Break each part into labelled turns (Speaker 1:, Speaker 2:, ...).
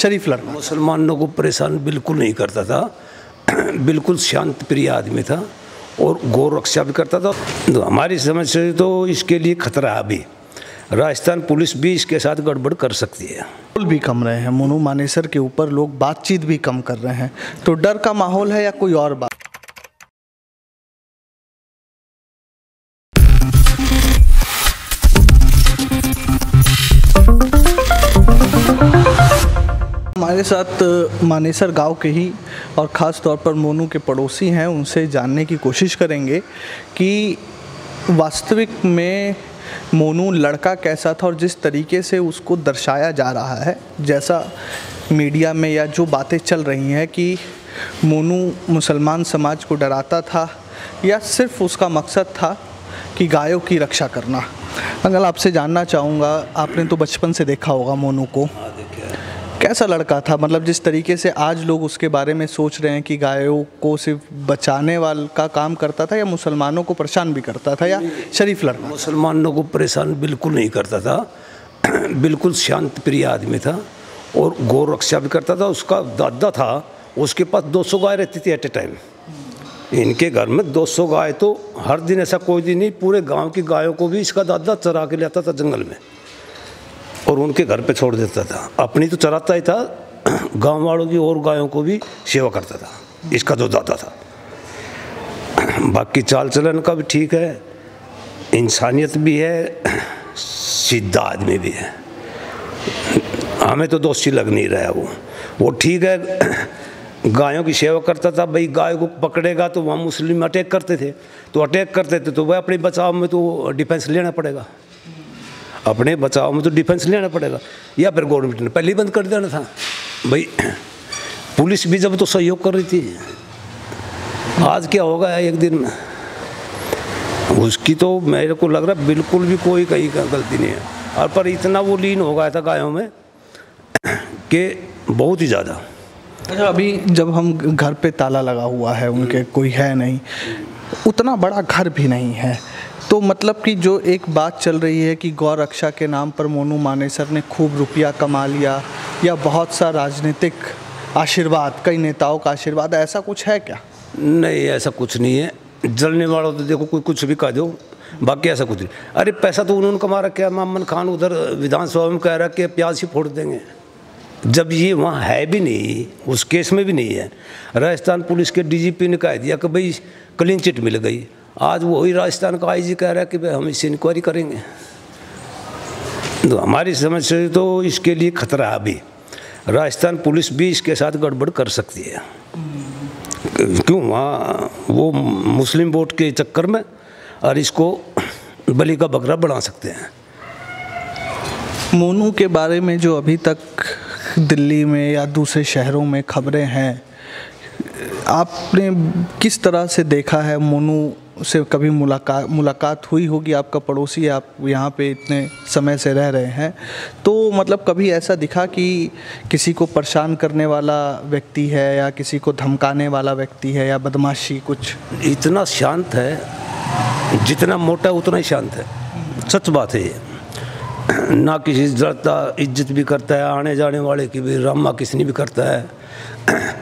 Speaker 1: शरीफ लड़का।
Speaker 2: मुसलमानों को परेशान बिल्कुल नहीं करता था, बिल्कुल शांत प्रिय आदमी था और गौ रक्षा भी करता था। तो हमारी समझ से तो इसके लिए खतरा है। अभी राजस्थान पुलिस भी इसके साथ गड़बड़ कर सकती है।
Speaker 1: माहौल भी कम रहे हैं, मोनू मानेसर के ऊपर लोग बातचीत भी कम कर रहे हैं, तो डर का माहौल है या कोई और बात? हमारे साथ मानेसर गांव के ही और ख़ास तौर पर मोनू के पड़ोसी हैं, उनसे जानने की कोशिश करेंगे कि वास्तविक में मोनू लड़का कैसा था और जिस तरीके से उसको दर्शाया जा रहा है, जैसा मीडिया में या जो बातें चल रही हैं कि मोनू मुसलमान समाज को डराता था या सिर्फ उसका मकसद था कि गायों की रक्षा करना। अंकल, आपसे जानना चाहूँगा, आपने तो बचपन से देखा होगा मोनू को, कैसा लड़का था? मतलब जिस तरीके से आज लोग उसके बारे में सोच रहे हैं कि गायों को सिर्फ बचाने वाला का काम करता था या मुसलमानों को परेशान भी करता था, या शरीफ लड़का?
Speaker 2: मुसलमानों को परेशान बिल्कुल नहीं करता था, बिल्कुल शांत प्रिय आदमी था और गौ रक्षा भी करता था। उसका दादा था, उसके पास 200 गाय रहती थी एट ए टाइम। इनके घर में 200 गाय, तो हर दिन ऐसा कोई दिन नहीं, पूरे गाँव की गायों को भी इसका दादा चरा के लाता था जंगल में और उनके घर पे छोड़ देता था। अपनी तो चराता ही था, गांव वालों की और गायों को भी सेवा करता था इसका जो दादा था। बाकी चाल चलन का भी ठीक है, इंसानियत भी है, सीधा आदमी भी है। हमें तो दोषी लग नहीं रहा वो ठीक है। गायों की सेवा करता था। भाई गाय को पकड़ेगा तो वहाँ मुस्लिम अटैक करते थे, तो वह अपने बचाव में तो डिफेंस लेना पड़ेगा, अपने बचाव में तो डिफेंस लेना पड़ेगा, या फिर गवर्नमेंट ने पहले ही बंद कर देना था। भाई पुलिस भी जब तो सहयोग कर रही थी, आज क्या होगा एक दिन में, उसकी तो मेरे को लग रहा है बिल्कुल भी कोई कहीं का गलती नहीं है। और पर इतना वो लीन हो गया था गायों में कि बहुत ही ज़्यादा।
Speaker 1: अच्छा, अभी जब हम घर पे ताला लगा हुआ है, उनके कोई है नहीं, उतना बड़ा घर भी नहीं है, तो मतलब कि जो एक बात चल रही है कि गौ रक्षा के नाम पर मोनू मानेसर ने खूब रुपया कमा लिया या बहुत सा राजनीतिक आशीर्वाद, कई नेताओं का आशीर्वाद, ऐसा कुछ है क्या?
Speaker 2: नहीं, ऐसा कुछ नहीं है। जलने वालों तो देखो कोई कुछ भी कह दो, बाकी ऐसा कुछ नहीं। अरे पैसा तो उन्होंने कमा रखा है। मामन खान उधर विधानसभा में कह रहा कि प्याज ही फोड़ देंगे, जब ये वहाँ है भी नहीं, उस केस में भी नहीं है। राजस्थान पुलिस के डीजीपी ने कह दिया कि भाई क्लीन चिट मिल गई। आज वही राजस्थान का आईजी कह रहा है कि भाई हम इससे इंक्वायरी करेंगे। तो हमारी समझ से तो इसके लिए खतरा है। अभी राजस्थान पुलिस भी इसके साथ गड़बड़ कर सकती है। क्यों? वहाँ वो मुस्लिम वोट के चक्कर में और इसको बलि का बकरा बना सकते हैं।
Speaker 1: मोनू के बारे में जो अभी तक दिल्ली में या दूसरे शहरों में खबरें हैं, आपने किस तरह से देखा है? मोनू से कभी मुलाकात हुई होगी, आपका पड़ोसी, आप यहाँ पे इतने समय से रह रहे हैं, तो मतलब कभी ऐसा दिखा कि किसी को परेशान करने वाला व्यक्ति है या किसी को धमकाने वाला व्यक्ति है या बदमाशी कुछ?
Speaker 2: इतना शांत है, जितना मोटा उतना ही शांत है। सच बात है ये। ना किसी से डरता, इज्जत भी करता है, आने जाने वाले की भी रामा किसनी भी करता है।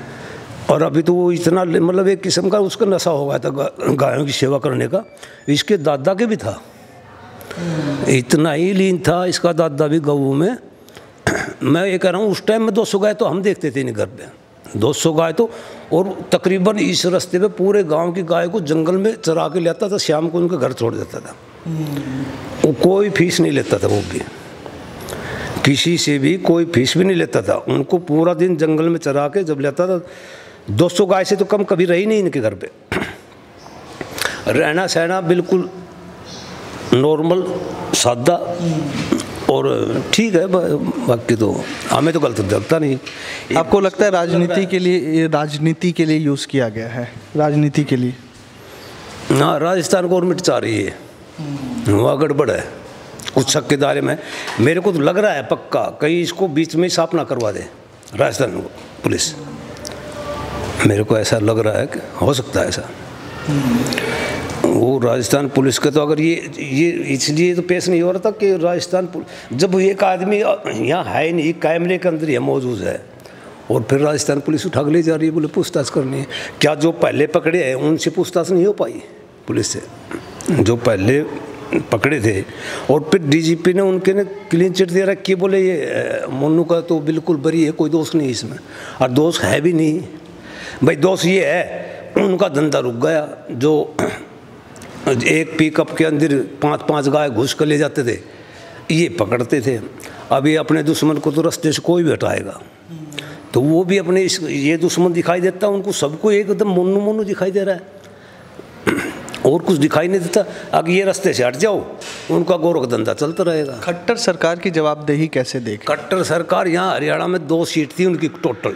Speaker 2: और अभी तो वो इतना मतलब एक किस्म का उसका नशा हो गया था गायों की सेवा करने का। इसके दादा के भी था, इतना ही लीन था इसका दादा भी गऊ में। मैं ये कह रहा हूँ, उस टाइम में 200 गाय तो हम देखते थे इन घर पे, 200 गाय तो, और तकरीबन इस रास्ते पे पूरे गांव की गाय को जंगल में चरा के लाता था, शाम को उनके घर छोड़ देता था। वो कोई फीस नहीं लेता था, वो भी किसी से भी कोई फीस भी नहीं लेता था। उनको पूरा दिन जंगल में चरा के जब लेता था, 200 गाय से तो कम कभी रही नहीं इनके घर पे। रहना सहना बिल्कुल नॉर्मल, सादा और ठीक है। बाकी तो हमें तो गलत लगता नहीं।
Speaker 1: आपको लगता है राजनीति के लिए यूज़ किया गया है? राजनीति के लिए?
Speaker 2: हाँ, राजस्थान गवर्नमेंट चाह रही है, वहाँ गड़बड़ है कुछ शक के दायरे में। मेरे को तो लग रहा है पक्का कहीं इसको बीच में साफ ना करवा दे राजस्थान पुलिस। मेरे को ऐसा लग रहा है कि हो सकता है ऐसा। वो राजस्थान पुलिस के तो अगर ये इसलिए तो पेश नहीं हो रहा था कि राजस्थान जब एक आदमी यहाँ है नहीं, कैमरे के अंदर यह मौजूद है, और फिर राजस्थान पुलिस उठा के ले जा रही है, बोले पूछताछ करनी है। क्या जो पहले पकड़े हैं उनसे पूछताछ नहीं हो पाई पुलिस से? जो पहले पकड़े थे, और फिर डीजीपी ने उनके ने क्लीन चिट दे रखी, बोले ये मोनू का तो बिल्कुल बरी है, कोई दोष नहीं इसमें, और दोष है भी नहीं भाई। दोष ये है उनका धंधा रुक गया, जो एक पिकअप के अंदर 5-5 गाय घुस कर ले जाते थे, ये पकड़ते थे। अब ये अपने दुश्मन को तो रास्ते से कोई भी हटाएगा, तो वो भी अपने ये दुश्मन दिखाई देता है उनको, सबको एकदम मोनू मोनू दिखाई दे रहा है, और कुछ दिखाई नहीं देता। अगर ये रास्ते से हट जाओ, उनका गोरख धंधा चलता रहेगा।
Speaker 1: खट्टर सरकार की जवाबदेही कैसे देख?
Speaker 2: खट्टर सरकार, यहाँ हरियाणा में 2 सीट थी उनकी टोटल,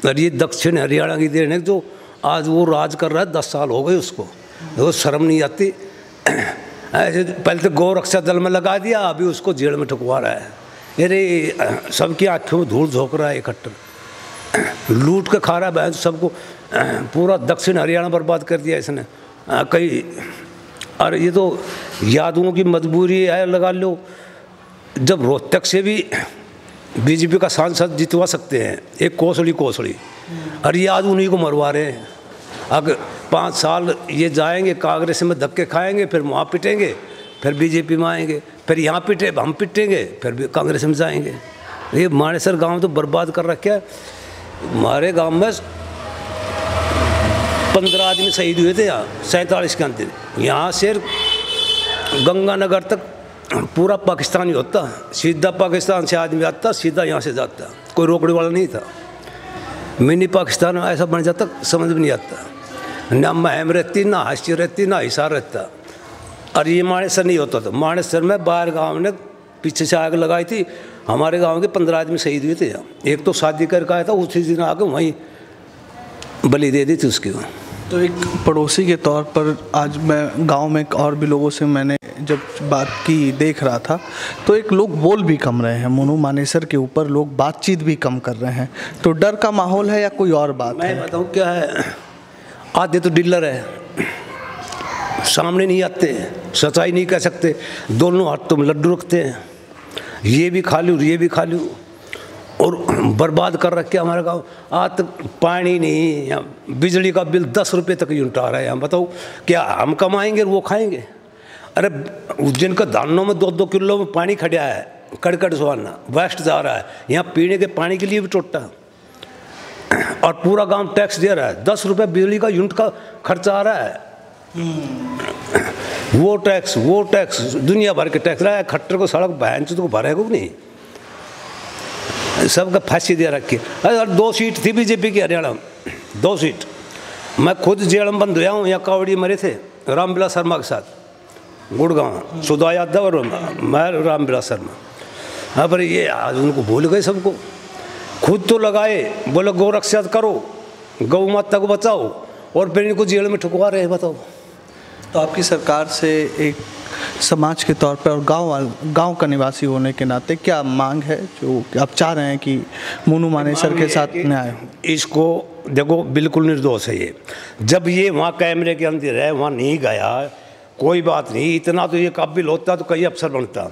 Speaker 2: और ये दक्षिण हरियाणा की देन है, जो आज वो राज कर रहा है, 10 साल हो गए उसको, वो शर्म नहीं आती। ऐसे पहले तो गौरक्षा दल में लगा दिया, अभी उसको जेल में ठुकवा रहा है। अरे सबकी आँखों में धूल झोंक रहा है खट्टर, लूट के खा रहा है सबको, पूरा दक्षिण हरियाणा बर्बाद कर दिया इसने कई। और ये तो यादवों की मजबूरी है, लगा लो, जब रोहतक से भी बीजेपी का सांसद जितवा सकते हैं, एक कोसड़ी, और ये आज उन्हीं को मरवा रहे हैं। अगर 5 साल ये जाएंगे कांग्रेस में धक्के खाएंगे, फिर वहाँ पिटेंगे, फिर बीजेपी में आएंगे, फिर यहाँ पिटे हम पिटेंगे, फिर भी कांग्रेस में जाएंगे। ये मानेसर गांव तो बर्बाद कर रखा है। हमारे गांव में 15 आदमी शहीद हुए थे यहाँ 47 के अंदर। यहाँ से गंगानगर तक पूरा पाकिस्तानी होता, सीधा पाकिस्तान से आदमी आता, सीधा यहाँ से जाता, कोई रोकने वाला नहीं था। मिनी पाकिस्तान ऐसा बन जाता, समझ में नहीं आता, ना महम रहती, ना हाशिया रहती, ना हिसार रहता। और ये मानेसर नहीं होता था। मानेसर में बाहर गांव ने पीछे से आग लगाई थी, हमारे गांव के 15 आदमी शहीद हुए थे यहाँ। एक तो शादी करके आया था, उसी दिन आके वहीं बलि दे दी थी उसकी।
Speaker 1: तो एक पड़ोसी के तौर पर आज मैं गांव में और भी लोगों से मैंने जब बात की देख रहा था, तो एक लोग बोल भी कम रहे हैं मोनू मानेसर के ऊपर, लोग बातचीत भी कम कर रहे हैं। तो डर का माहौल है या कोई और बात है?
Speaker 2: मैं बताऊँ क्या है, आधे तो डीलर है, सामने नहीं आते, सच्चाई नहीं कह सकते, दोनों हाथ तुम लड्डू रखते हैं, ये भी खा लूँ ये भी खा लूँ, और बर्बाद कर रखे हमारे गाँव। आज तक पानी नहीं, या बिजली का बिल 10 रुपये तक यूनिट आ रहा है। हम बताओ क्या हम कमाएंगे वो खाएंगे? अरे जिनका धानों में 2-2 किलो में पानी खड़ा है, कड़कड़ सुहाना वेस्ट जा रहा है, यहाँ पीने के पानी के लिए भी टोटा, और पूरा गांव टैक्स दे रहा है। 10 रुपये बिजली का यूनिट का खर्चा आ रहा है, वो टैक्स दुनिया भर के टैक्स रहा है। खट्टर को सड़क बहन से तो भरेगा नहीं, सबका फांसी दे रखी। अरे 2 सीट थी बीजेपी की हरियाणा में, 2 सीट। मैं खुद जेल में बंद हुआ हूँ, यहाँ कावड़ी मरे थे रामविलास शर्मा के साथ, गुड़गांव, सुधा यादव और मैं रामविलास शर्मा। हाँ पर ये आज उनको भूल गए सबको। खुद तो लगाए, बोले गौ रक्षा करो, गौ माता को बचाओ, और फिर इनको जेल में ठुकवा रहे हैं। बताओ।
Speaker 1: तो आपकी सरकार से एक समाज के तौर पर और गांव का निवासी होने के नाते क्या मांग है जो आप चाह रहे हैं कि मोनू मानेसर के साथ न्याय हो?
Speaker 2: इसको देखो, बिल्कुल निर्दोष है ये। जब ये वहाँ कैमरे के अंदर है, वहाँ नहीं गया, कोई बात नहीं, इतना तो ये काबिल होता तो कई अफसर बनता,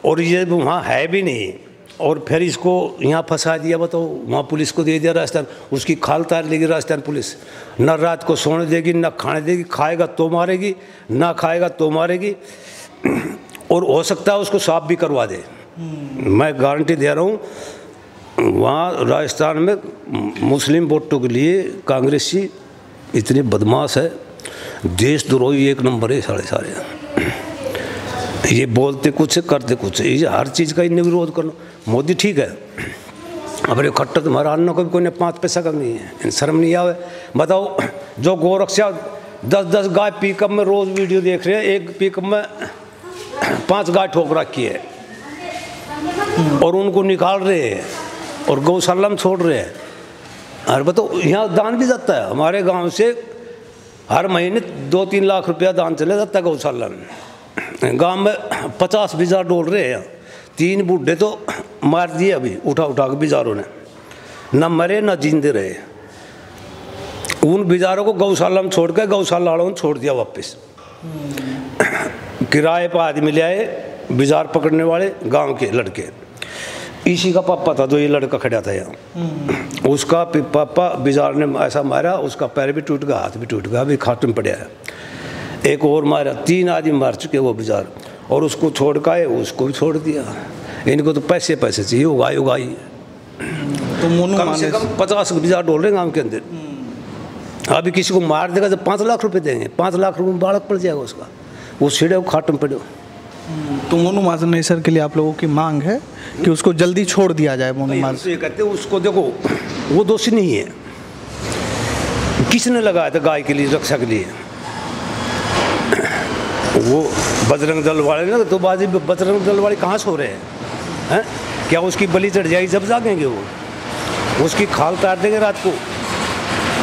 Speaker 2: और ये वहाँ है भी नहीं, और फिर इसको यहाँ फंसा दिया। बताओ, वहाँ पुलिस को दे दिया राजस्थान, उसकी खाल तार लेगी राजस्थान पुलिस, न रात को सोने देगी, न खाने देगी, खाएगा तो मारेगी, ना खाएगा तो मारेगी, और हो सकता है उसको साफ भी करवा दे। मैं गारंटी दे रहा हूँ, वहाँ राजस्थान में मुस्लिम वोटों के लिए कांग्रेसी इतने बदमाश है, देशद्रोही 1 नंबर है सारे। ये बोलते कुछ करते कुछ, ये हर चीज़ का इन्हें विरोध करना। मोदी ठीक है, अब ये खट्टर तुम्हारा अन्ना को भी कोई 5 पैसा कम नहीं है, शर्म नहीं आवे। बताओ, जो गौरक्षा 10-10 गाय पिकअप में रोज़ वीडियो देख रहे हैं, एक पिकअप में 5 गाय ठोक रखी है, और उनको निकाल रहे हैं और गौशाला में छोड़ रहे हैं। अरे बताओ, यहाँ दान भी जाता है, हमारे गाँव से हर महीने 2-3 लाख रुपया दान चले जाता है गौशाला में। गांव में 50 बिजार डोल रहे हैं, 3 बूढ़े तो मार दिए अभी उठा के बिजारों ने, न मरे न जिंदे रहे। उन बिजारों को गौशाला में छोड़ के गौशाला वालों ने छोड़ दिया वापस। किराए पर आदमी ले आए, बाजार पकड़ने वाले गांव के लड़के। इसी का पापा था, जो ये लड़का खड़ा था यहाँ, उसका पापा बाजार ने ऐसा मारा, उसका पैर भी टूट गया, हाथ भी टूट गया, अभी खाट में पड़ा है। एक और मारा, 3 आदमी मार चुके वो बाजार, और उसको छोड़ के आए, उसको भी छोड़ दिया। इनको तो पैसे चाहिए, उगाई।
Speaker 1: तो मोनू
Speaker 2: कम से कम 50 बाजार डोल रहे गाँव के अंदर। अभी किसी को मार देगा तो 5 लाख रुपए देंगे, 5 लाख रुपए में बालक पड़ जाएगा उसका, वो सीढ़े खाट में पड़े।
Speaker 1: तो मोनू मानेसर के लिए आप लोगों की मांग है कि उसको जल्दी छोड़ दिया जाए। मोनू मानेसर
Speaker 2: ये कहते हैं उसको, देखो वो दोषी नहीं है, किसने लगाया था गाय के लिए, रक्षा के लिए? वो बजरंग दल वाले ना, तो बाजी बजरंग दल वाले कहाँ सो रहे हैं? क्या उसकी बलि चढ़ जाएगी जब जागेंगे? वो उसकी खाल तार देंगे रात को,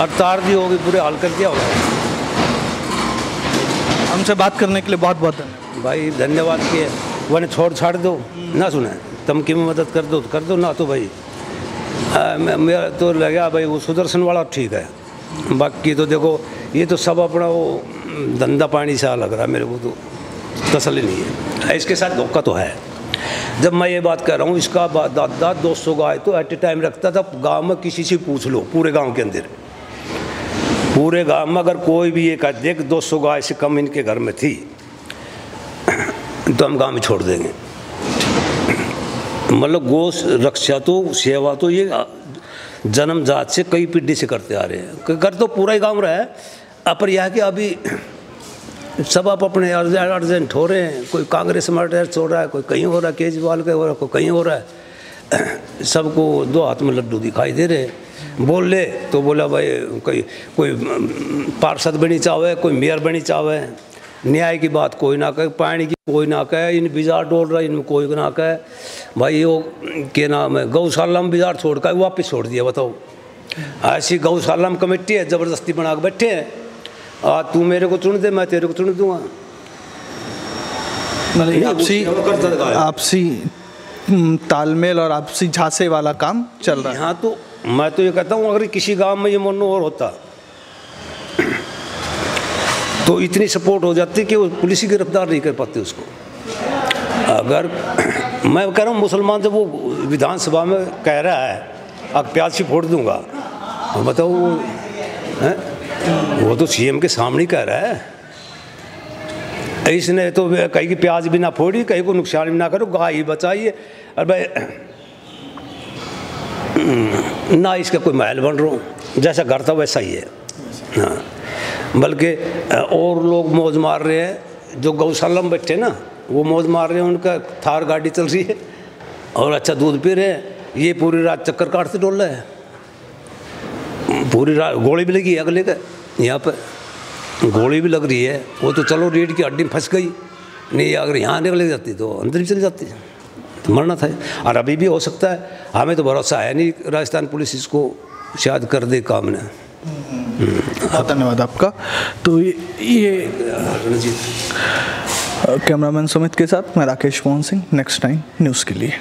Speaker 2: और तार दी होगी, पूरे हाल कर दिया होगा।
Speaker 1: हमसे बात करने के लिए बहुत बहुत धन्यवाद
Speaker 2: भाई, धन्यवाद किए। वरना छोड़ छाड़ दो ना, सुना धमकी में मदद कर दो ना, तो भाई मेरा तो लगा भाई वो सुदर्शन वाला ठीक है। बाकी तो देखो ये तो सब अपना वो धंधा पानी सा लग रहा है मेरे को, तो तसल्ली नहीं है। इसके साथ धोखा तो है। जब मैं ये बात कर रहा हूँ, इसका दादा 200 गाय तो एट ए टाइम रखता था। गांव में किसी से पूछ लो, पूरे गांव के अंदर, पूरे गांव में अगर कोई भी ये कह देख 200 गाय से कम इनके घर में थी, तो हम गांव में छोड़ देंगे। मतलब गौ रक्षा तो, सेवा तो ये जन्मजात से कई पीढ़ी से करते आ रहे हैं। कर तो पूरा ही गांव रहा है, पर यह कि अभी सब आप अपने अर्जेंट हो रहे हैं। कोई कांग्रेस में अर्जेंट हो रहा है, कोई कहीं हो रहा है, केजरीवाल का हो रहा है, कोई कहीं हो रहा है। सबको 2 हाथ में लड्डू दिखाई दे रहे। बोल ले तो बोला भाई कोई पार्षद बनी चाहे, कोई मेयर बनी चाहे, न्याय की बात कोई ना कहे, पानी की कोई ना कहे, इन बाजार डोल रहा है इनमें कोई ना कहे। भाई वो क्या नाम है, गौशाला में बाजार छोड़ कर वापस छोड़ दिया। बताओ, ऐसी गौशाला में कमेटी है, ज़बरदस्ती बना के बैठे हैं। तू मेरे को चुन दे, मैं तेरे को चुन दूंगा।
Speaker 1: आपसी तालमेल और आपसी झांसे वाला काम चल रहा है
Speaker 2: यहाँ। तो मैं तो ये कहता हूँ, अगर किसी गांव में ये मोनू और होता तो इतनी सपोर्ट हो जाती कि वो पुलिस ही गिरफ्तार नहीं कर पाते उसको। अगर मैं कह रहा हूँ, मुसलमान जब वो विधानसभा में कह रहा है अब प्याज से फोड़ दूंगा, तो बताओ वो तो सीएम के सामने कह रहा है। इसने तो कहीं की प्याज भी ना फोड़ी, कहीं को नुकसान भी ना करो, गाय ही बचाइए। और भाई ना इसका कोई महल बन रहा, जैसा घर था वैसा ही है। हाँ, बल्कि और लोग मौज मार रहे हैं, जो गौशाला में बैठे ना वो मौज मार रहे हैं, उनका थार गाड़ी चल रही है और अच्छा दूध पी रहे हैं। ये पूरी रात चक्कर काटते डोल रहे हैं, पूरी रात गोली भी लगी है अगले का, यहाँ पर गोली भी लग रही है। वो तो चलो रीढ़ की हड्डी में फंस गई, नहीं अगर यहाँ निकल जाती तो अंदर भी चली जाती, तो मरना था। और अभी भी हो सकता है, हमें तो भरोसा है नहीं, राजस्थान पुलिस इसको शायद कर दे काम ने।
Speaker 1: धन्यवाद आपका। तो ये कैमरामैन सुमित के साथ मैं Rakesh Mohan Singh, next time news के लिए।